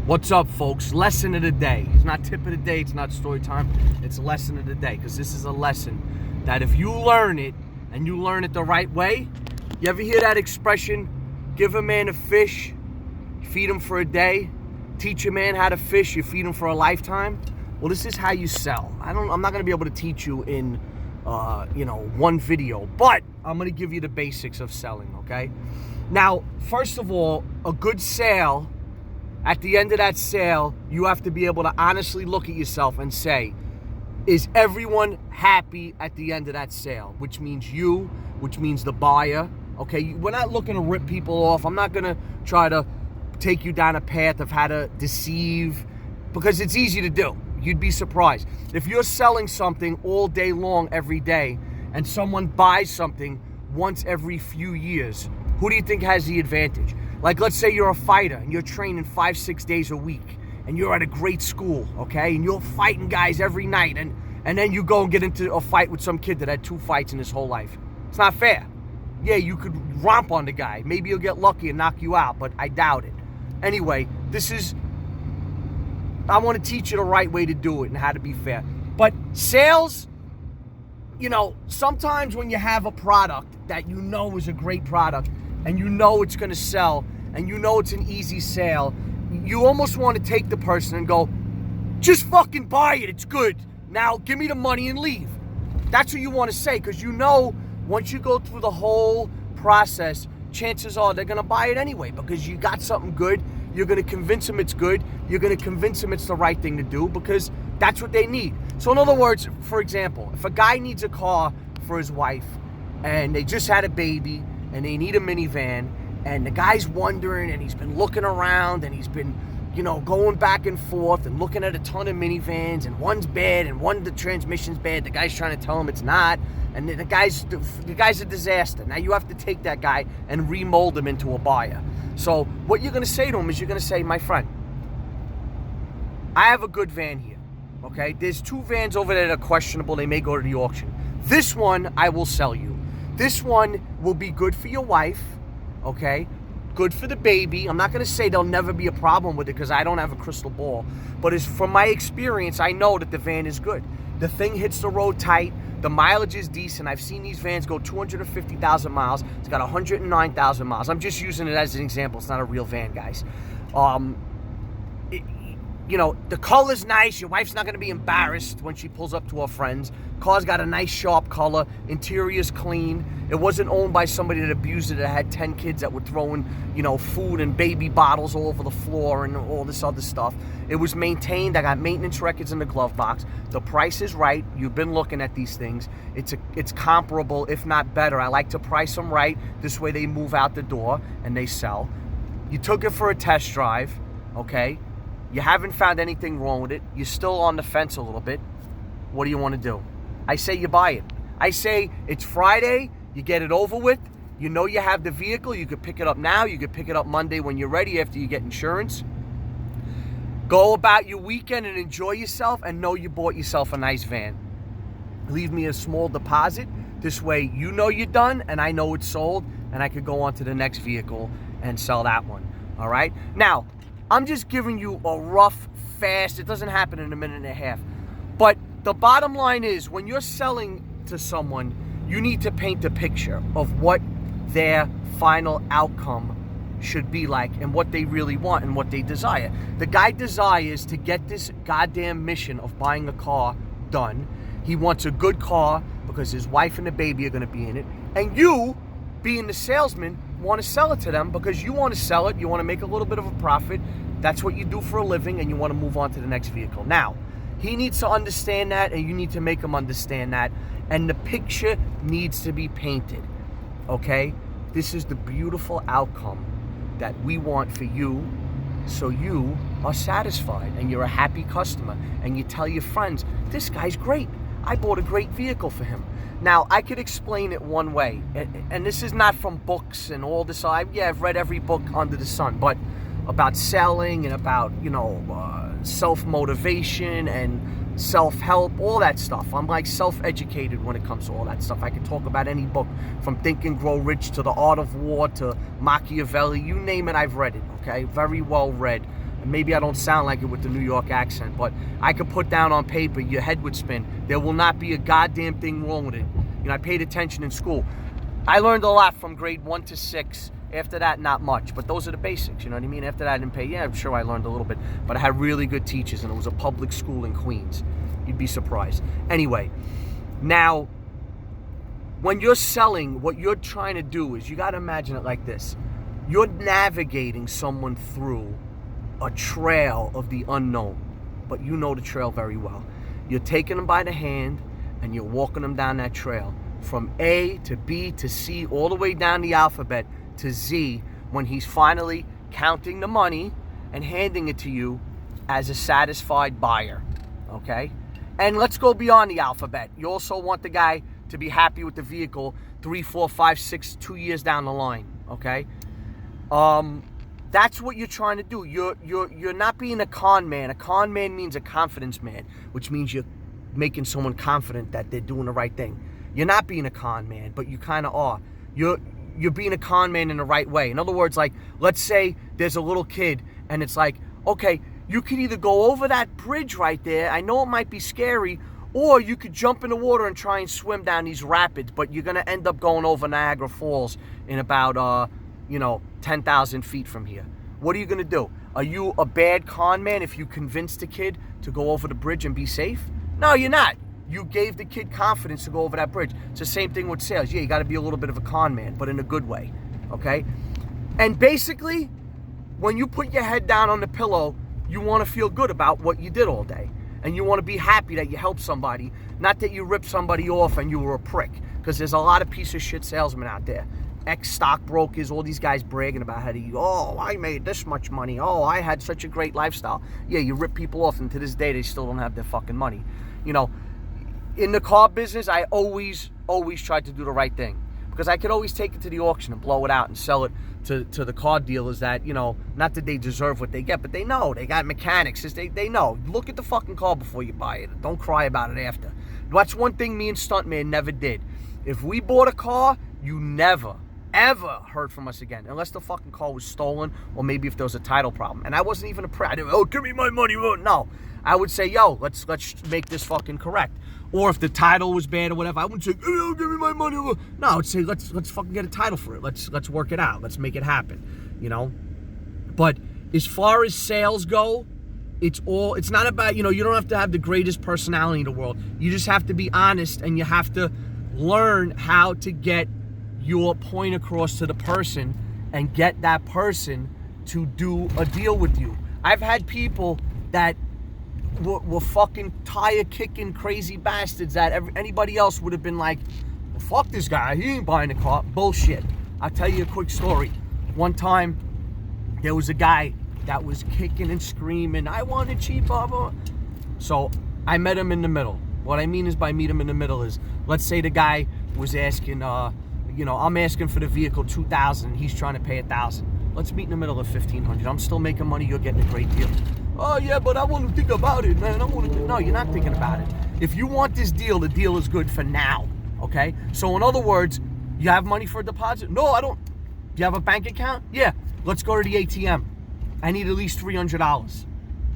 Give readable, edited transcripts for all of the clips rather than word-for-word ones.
What's up, folks? Lesson of the day. It's not tip of the day, it's not story time, it's lesson of the day, because this is a lesson that if you learn it, and you learn it the right way, you ever hear that expression, give a man a fish, feed him for a day, teach a man how to fish, you feed him for a lifetime? Well, this is how you sell. I'm not going to be able to teach you in, one video, but I'm going to give you the basics of selling, okay? Now, first of all, a good sale, at the end of that sale, you have to be able to honestly look at yourself and say, is everyone happy at the end of that sale? Which means you, which means the buyer, okay? We're not looking to rip people off. I'm not going to try to take you down a path of how to deceive, because it's easy to do. You'd be surprised. If you're selling something all day long, every day, and someone buys something once every few years, who do you think has the advantage? Like, let's say you're a fighter and you're training 5-6 days a week and you're at a great school, okay? And you're fighting guys every night and then you go and get into a fight with some kid that had 2 fights in his whole life. It's not fair. Yeah, you could romp on the guy. Maybe he'll get lucky and knock you out, but I doubt it. Anyway, I want to teach you the right way to do it and how to be fair. But sales, sometimes when you have a product that you know is a great product and you know it's going to sell and you know it's an easy sale, you almost want to take the person and go, just fucking buy it, it's good. Now give me the money and leave. That's what you want to say, because once you go through the whole process, chances are they're going to buy it anyway, because you got something good. You're going to convince them it's good. You're going to convince them it's the right thing to do, because that's what they need. So in other words, for example, if a guy needs a car for his wife and they just had a baby and they need a minivan, and the guy's wondering and he's been looking around and he's been, going back and forth and looking at a ton of minivans, and one's bad and the transmission's bad. The guy's trying to tell him it's not, and the guy's a disaster. Now you have to take that guy and remold him into a buyer. So what you're going to say to him is you're going to say, my friend, I have a good van here, okay? There's 2 vans over there that are questionable. They may go to the auction. This one I will sell you. This one will be good for your wife, okay? Good for the baby. I'm not going to say there'll never be a problem with it, because I don't have a crystal ball. But from my experience, I know that the van is good. The thing hits the road tight. The mileage is decent. I've seen these vans go 250,000 miles. It's got 109,000 miles. I'm just using it as an example. It's not a real van, guys. The color's nice. Your wife's not going to be embarrassed when she pulls up to her friends. Car's got a nice sharp color. Interior's clean. It wasn't owned by somebody that abused it, that had 10 kids that were throwing, food and baby bottles all over the floor and all this other stuff. It was maintained. I got maintenance records in the glove box. The price is right. You've been looking at these things. It's comparable, if not better. I like to price them right. This way they move out the door and they sell. You took it for a test drive, okay? You haven't found anything wrong with it. You're still on the fence a little bit. What do you want to do? I say you buy it. I say it's Friday. You get it over with. You know you have the vehicle. You could pick it up now. You could pick it up Monday when you're ready after you get insurance. Go about your weekend and enjoy yourself, and know you bought yourself a nice van. Leave me a small deposit. This way you know you're done and I know it's sold, and I could go on to the next vehicle and sell that one. All right? Now, I'm just giving you a rough, fast, it doesn't happen in a minute and a half. But the bottom line is, when you're selling to someone, you need to paint a picture of what their final outcome should be like and what they really want and what they desire. The guy desires to get this goddamn mission of buying a car done. He wants a good car because his wife and the baby are going to be in it. And you, being the salesman, want to sell it to them because you want to sell it. You want to make a little bit of a profit. That's what you do for a living, and you want to move on to the next vehicle. Now, he needs to understand that, and you need to make him understand that. And the picture needs to be painted, okay? This is the beautiful outcome that we want for you, so you are satisfied and you're a happy customer, and you tell your friends, this guy's great. I bought a great vehicle for him. Now, I could explain it one way, and this is not from books and all this. I've read every book under the sun, but about selling and about, self-motivation and self-help, all that stuff. I'm like self-educated when it comes to all that stuff. I can talk about any book, from Think and Grow Rich to The Art of War to Machiavelli. You name it, I've read it, okay? Very well read. maybe I don't sound like it with the New York accent, but I could put down on paper, your head would spin. There will not be a goddamn thing wrong with it. You know, I paid attention in school. I learned a lot from grade 1 to 6. After that, not much, but those are the basics, you know what I mean? After that, I didn't pay. Yeah, I'm sure I learned a little bit, but I had really good teachers, and it was a public school in Queens. You'd be surprised. Anyway, now, when you're selling, what you're trying to do is, you got to imagine it like this. You're navigating someone through a trail of the unknown, but you know the trail very well. You're taking them by the hand, and you're walking them down that trail from A to B to C, all the way down the alphabet to Z, when he's finally counting the money and handing it to you as a satisfied buyer, okay? And let's go beyond the alphabet. You also want the guy to be happy with the vehicle 3, 4, 5, 6, 2 years down the line, okay? That's what you're trying to do. You're not being a con man. A con man means a confidence man, which means you're making someone confident that they're doing the right thing. You're not being a con man, but you kind of are. You're being a con man in the right way. In other words, like, let's say there's a little kid and it's like, okay, you could either go over that bridge right there, I know it might be scary, or you could jump in the water and try and swim down these rapids, but you're going to end up going over Niagara Falls in about, 10,000 feet from here. What are you going to do? Are you a bad con man if you convince the kid to go over the bridge and be safe? No, you're not. You gave the kid confidence to go over that bridge. It's the same thing with sales. Yeah, you got to be a little bit of a con man, but in a good way, okay? And basically, when you put your head down on the pillow, you want to feel good about what you did all day. And you want to be happy that you helped somebody, not that you ripped somebody off and you were a prick. Because there's a lot of piece of shit salesmen out there. Ex-stockbrokers, all these guys bragging about how I made this much money. Oh, I had such a great lifestyle. Yeah, you rip people off, and to this day, they still don't have their fucking money. You know, in the car business, I always tried to do the right thing. Because I could always take it to the auction and blow it out and sell it to the car dealers that, not that they deserve what they get, but they know. They got mechanics. They know. Look at the fucking car before you buy it. Don't cry about it after. That's one thing me and Stuntman never did. If we bought a car, you never, ever heard from us again. Unless the fucking car was stolen, or maybe if there was a title problem. And I wasn't even give me my money. No. I would say, yo, let's make this fucking correct. Or if the title was bad or whatever, I wouldn't say, oh, give me my money. No, I would say, let's fucking get a title for it. Let's work it out. Let's make it happen, But as far as sales go, it's not about, you don't have to have the greatest personality in the world. You just have to be honest, and you have to learn how to get your point across to the person and get that person to do a deal with you. I've had people that were fucking tire-kicking crazy bastards that anybody else would have been like, well, fuck this guy, he ain't buying a car. Bullshit. I'll tell you a quick story. One time, there was a guy that was kicking and screaming, I want it cheap, blah, blah. So I met him in the middle. What I mean is by meet him in the middle is, let's say the guy was asking, I'm asking for the vehicle $2,000, he's trying to pay $1,000. Let's meet in the middle of $1,500. I'm still making money, you're getting a great deal. Oh yeah, but I want to think about it, man. No, you're not thinking about it. If you want this deal, the deal is good for now, okay? So in other words, you have money for a deposit? No, I don't. Do you have a bank account? Yeah, let's go to the ATM. I need at least $300.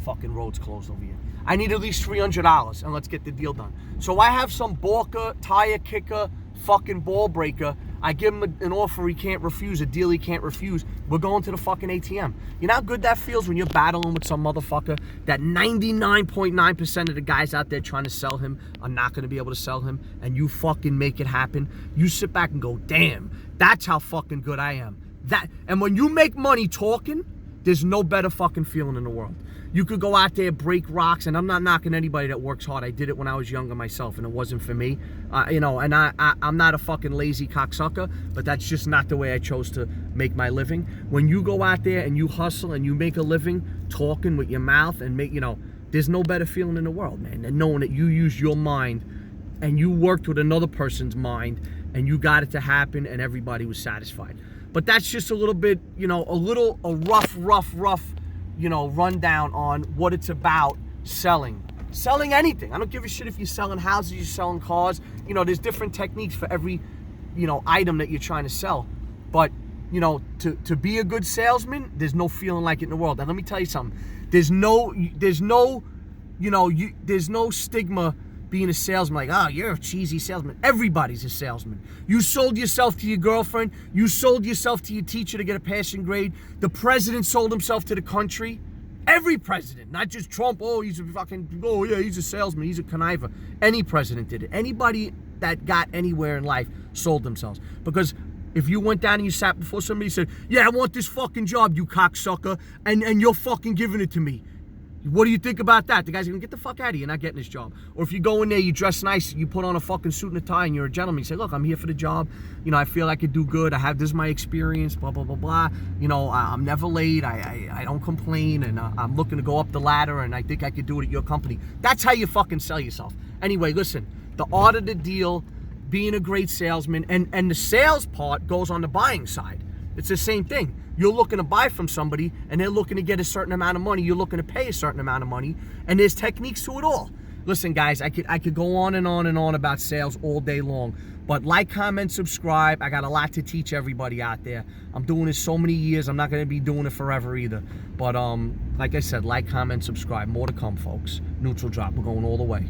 Fucking road's closed over here. I need at least $300, and let's get the deal done. So I have some balker, tire kicker, fucking ball breaker. I give him an offer he can't refuse, a deal he can't refuse. We're going to the fucking ATM. You know how good that feels when you're battling with some motherfucker that 99.9% of the guys out there trying to sell him are not going to be able to sell him, and you fucking make it happen? You sit back and go, damn, that's how fucking good I am. And when you make money talking, there's no better fucking feeling in the world. You could go out there, break rocks, and I'm not knocking anybody that works hard. I did it when I was younger myself, and it wasn't for me. And I'm not a fucking lazy cocksucker, but that's just not the way I chose to make my living. When you go out there and you hustle and you make a living talking with your mouth and there's no better feeling in the world, man, than knowing that you used your mind and you worked with another person's mind and you got it to happen and everybody was satisfied. But that's just a little bit, a rough, rundown on what it's about selling. Selling anything. I don't give a shit if you're selling houses, you're selling cars. There's different techniques for every, item that you're trying to sell. But, to be a good salesman, there's no feeling like it in the world. And let me tell you something. There's no, there's no stigma being a salesman. Like, oh, you're a cheesy salesman. Everybody's a salesman. You sold yourself to your girlfriend. You sold yourself to your teacher to get a passing grade. The president sold himself to the country. Every president, not just Trump. Oh, he's a salesman. He's a conniver. Any president did it. Anybody that got anywhere in life sold themselves. Because if you went down and you sat before somebody and said, yeah, I want this fucking job, you cocksucker, and you're fucking giving it to me. What do you think about that? The guy's gonna get the fuck out of here. You're not getting this job. Or if you go in there, you dress nice, you put on a fucking suit and a tie, and you're a gentleman. You say, look, I'm here for the job. I feel I could do good. This is my experience. Blah blah blah blah. I'm never late. I don't complain, and I'm looking to go up the ladder, and I think I could do it at your company. That's how you fucking sell yourself. Anyway, listen. The art of the deal, being a great salesman, and the sales part goes on the buying side. It's the same thing. You're looking to buy from somebody, and they're looking to get a certain amount of money. You're looking to pay a certain amount of money, and there's techniques to it all. Listen, guys, I could go on and on and on about sales all day long, but like, comment, subscribe. I got a lot to teach everybody out there. I'm doing this so many years. I'm not going to be doing it forever either. But like I said, like, comment, subscribe. More to come, folks. Neutral Drop. We're going all the way.